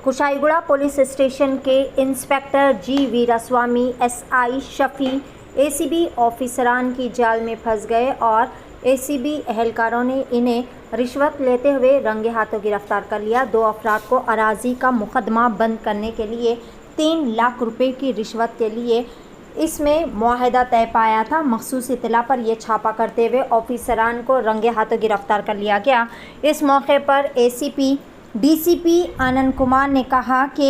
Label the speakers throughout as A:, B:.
A: Kushaiguda police station के inspector जी Veeraswamy, SI Shafi, ACB ऑफिसरान की जाल में फंस गए और एसीबी एहलकारों ने इन्हें रिश्वत लेते हुए रंगे हाथों गिरफ्तार कर लिया। 2 अफराद को अराजी का मुकदमा बंद करने के लिए 3 लाख रुपए की रिश्वत के लिए इसमें मुआहदा तय पाया था। मखसूस इत्तला पर यह छापा करते हुए ऑफिसरान को रंगे हाथों गिरफ्तार कर लिया गया। इस मौके पर एसीपी डीसीपी आनंद कुमार ने कहा कि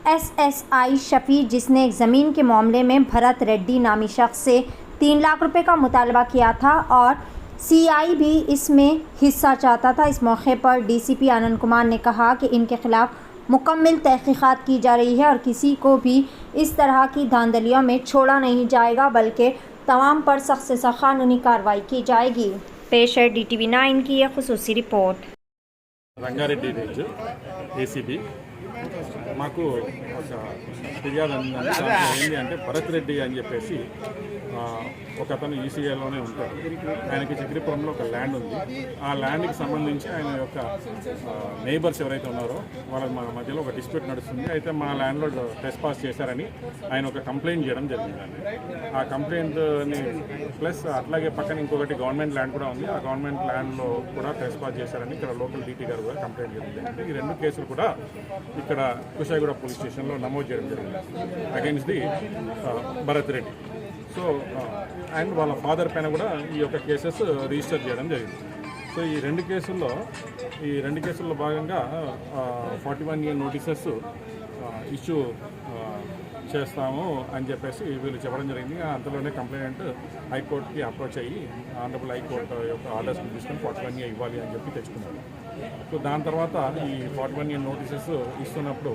A: एसएसआई शफी, जिसने ज़मीन के मामले में भरत रेड्डी नामी शख्स से 3 लाख रुपए का मुतालबा किया था और सीआई भी इसमें हिस्सा चाहता था। इस मौके पर डीसीपी आनंद कुमार ने कहा कि इनके खिलाफ मुकम्मल तहकीकात की जा रही है और किसी को भी इस तरह की धांधलियों में छोड़ा नहीं जाएगा, बल्कि तमाम पर सख्त से सख्त कानूनी कार्रवाई की जाएगी। पेश है DTV9 की यह खुसूसी रिपोर्ट।
B: రంగారెడ్డి రేంజ్ ఏసీబీ మాకు ఒక ఫిర్యాదు ఏంటి అంటే భరత్ రెడ్డి అని చెప్పేసి ఒక అతను ఈసీఐలోనే ఉంటాడు. ఆయనకి చక్రీపురంలో ఒక ల్యాండ్ ఉంది. ఆ ల్యాండ్కి సంబంధించి ఆయన యొక్క నైబర్స్ ఎవరైతే ఉన్నారో వాళ్ళ మధ్యలో ఒక డిస్ప్యూట్ నడుస్తుంది. అయితే మా ల్యాండ్లో ట్రెస్ పాస్ చేశారని ఆయన ఒక కంప్లైంట్ చేయడం జరిగిందండి. ఆ కంప్లైంట్ని ప్లస్ అట్లాగే పక్కన ఇంకొకటి గవర్నమెంట్ ల్యాండ్ కూడా ఉంది. ఆ గవర్నమెంట్ ల్యాండ్లో కూడా ట్రెస్ పాస్ చేశారని ఇక్కడ లోకల్ డీటీ గారు కూడా కంప్లైంట్ చేయడం జరిగింది. ఈ 2 కేసులు కూడా ఇక్కడ కుషాయిగూడ పోలీస్ స్టేషన్లో నమోదు చేయడం జరిగింది against the Bharat Reddy. So and వాళ్ళ ఫాదర్ పైన కూడా ఈ యొక్క కేసెస్ రిజిస్టర్ చేయడం జరిగింది. సో ఈ 2 కేసుల్లో భాగంగా 41 ఇయర్ నోటీసెస్ ఇష్యూ చేస్తాము అని చెప్పేసి వీళ్ళు చెప్పడం జరిగింది. అంతలోనే కంప్లైంట్ హైకోర్టుకి అప్రోచ్ అయ్యి ఆనరబుల్ హైకోర్టు యొక్క ఆర్డర్స్ని తీసుకొని 41 ఇయర్ ఇవ్వాలి అని చెప్పి తెచ్చుకున్నారు. సో దాని తర్వాత ఈ 41 ఇయర్ నోటీసెస్ ఇస్తున్నప్పుడు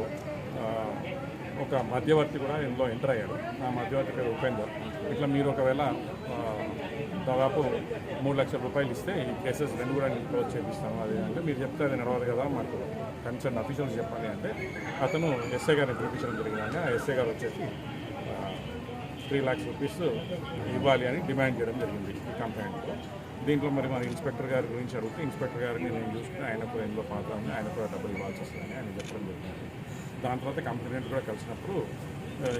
B: ఒక మధ్యవర్తి కూడా ఇందులో ఎంటర్ అయ్యాడు. ఆ మధ్యవర్తి పేరు ఉపేందర్. ఇట్లా మీరు ఒకవేళ దాదాపు 3 లక్షల రూపాయలు ఇస్తే ఈ కేసెస్ 2 కూడా నేను క్లోజ్ చేపిస్తాను. అది అంటే మీరు చెప్తే అది నడవదు కదా, మాకు కన్సర్న్ అఫీషియల్స్ చెప్పాలి అంటే అతను ఎస్ఐ గారిని పిలిపించడం జరిగింది. ఆ ఎస్ఐ గారు వచ్చేసి 3 lakhs రూపీస్ ఇవ్వాలి అని డిమాండ్ చేయడం జరిగింది ఈ కంప్లైంట్లో. దీంట్లో మరి మన ఇన్స్పెక్టర్ గారి గురించి అడిగితే ఇన్స్పెక్టర్ గారిని నేను చూసుకుని ఆయన కూడా ఇందులో పాత్ర ఉంది, ఆయన కూడా డబ్బులు ఇవ్వాల్సి వస్తుందని ఆయన చెప్పడం జరిగింది. దాని తర్వాత కంప్లైంట్ కూడా కలిసినప్పుడు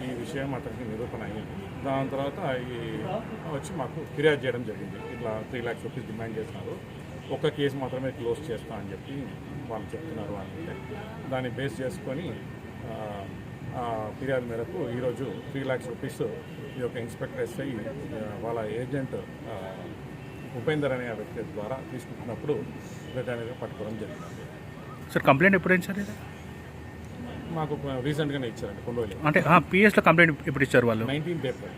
B: ఈ విషయం అతనికి నిరూపణ అయింది. దాని తర్వాత ఈ వచ్చి మాకు ఫిర్యాదు చేయడం జరిగింది. ఇట్లా 3 lakhs రూపీస్ డిమాండ్ చేస్తున్నారు, ఒక కేసు మాత్రమే క్లోజ్ చేస్తా అని చెప్పి వాళ్ళు చెప్తున్నారు అంటే దాన్ని బేస్ చేసుకొని ఫిర్యాదు మేరకు ఈరోజు 3 lakhs రూపీస్ ఈ యొక్క ఇన్స్పెక్టర్ ఎస్ఐ వాళ్ళ ఏజెంట్ ఉపేందర్ అనే వ్యక్తి ద్వారా తీసుకుంటున్నప్పుడు అనేది పట్టుకోవడం జరిగింది.
C: సార్ కంప్లైంట్ ఎప్పుడు ఇచ్చారు? ఇది
B: మాకు రీసెంట్గానే ఇచ్చారండి, కొన్ని రోజులు.
C: అంటే పిఎస్లో కంప్లైంట్ ఎప్పుడు ఇచ్చారు వాళ్ళు?
B: 19th April.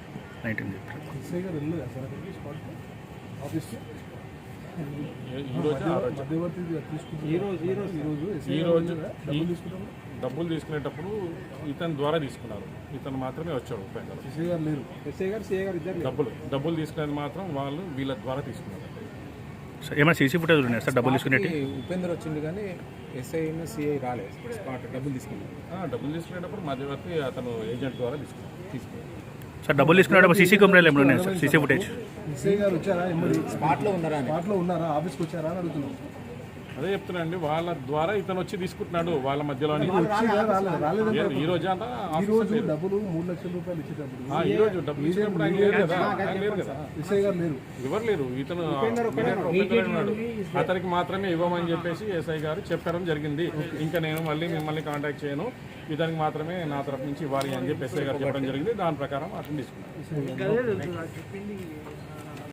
B: డబ్బులు తీసుకునేటప్పుడు ఇతని ద్వారా తీసుకున్నారు. ఇతను మాత్రమే వచ్చాడు ఉపేందర్. డబ్బులు తీసుకునేది మాత్రం వీళ్ళ ద్వారా తీసుకున్నారు.
C: ఏమైనా సీసీ ఫుటేజ్ ఉన్నాయి సార్ డబ్బులు తీసుకునేది?
D: ఉపేందర్ వచ్చింది కానీ ఎస్ఐ సిఐ రాలేదు. స్పాట్ డబ్బులు
B: తీసుకునేటప్పుడు మధ్యవర్తి అతను ఏజెంట్ ద్వారా తీసుకున్నారు.
C: సార్ డబ్బులు తీసుకునేటప్పుడు సీసీ కెమెరాలు ఏమైనా ఉన్నాయి సార్? సీసీ ఫుటేజ్
D: ఎస్ఐ గారు వచ్చారా? స్పాట్లో ఉన్నారా? ఆఫీస్కి వచ్చారా అని అడుగుతున్నాం.
B: అదే చెప్తున్నాండి, వాళ్ళ ద్వారా ఇతను వచ్చి తీసుకుంటున్నాడు వాళ్ళ మధ్యలో. ఈ రోజు
D: డబ్బులు 3 లక్షల రూపాయలు ఇచ్చేటప్పుడు
B: ఈ రోజు డబ్బులు ఇచ్చినప్పుడు ఆయన లేరు కదా,
D: ఎస్ఐ గారు లేరు,
B: ఎవరు లేరు. ఇతను ఉన్నాడు, అతనికి మాత్రమే ఇవ్వమని చెప్పేసి ఎస్ఐ గారు చెప్పడం జరిగింది. ఇంకా నేను మళ్ళీ మిమ్మల్ని కాంటాక్ట్ చేయను, ఇతనికి మాత్రమే నా తరఫు నుంచి ఇవ్వాలి అని చెప్పి ఎస్ఐ గారు చెప్పడం జరిగింది. దాని ప్రకారం అతను తీసుకున్నాను.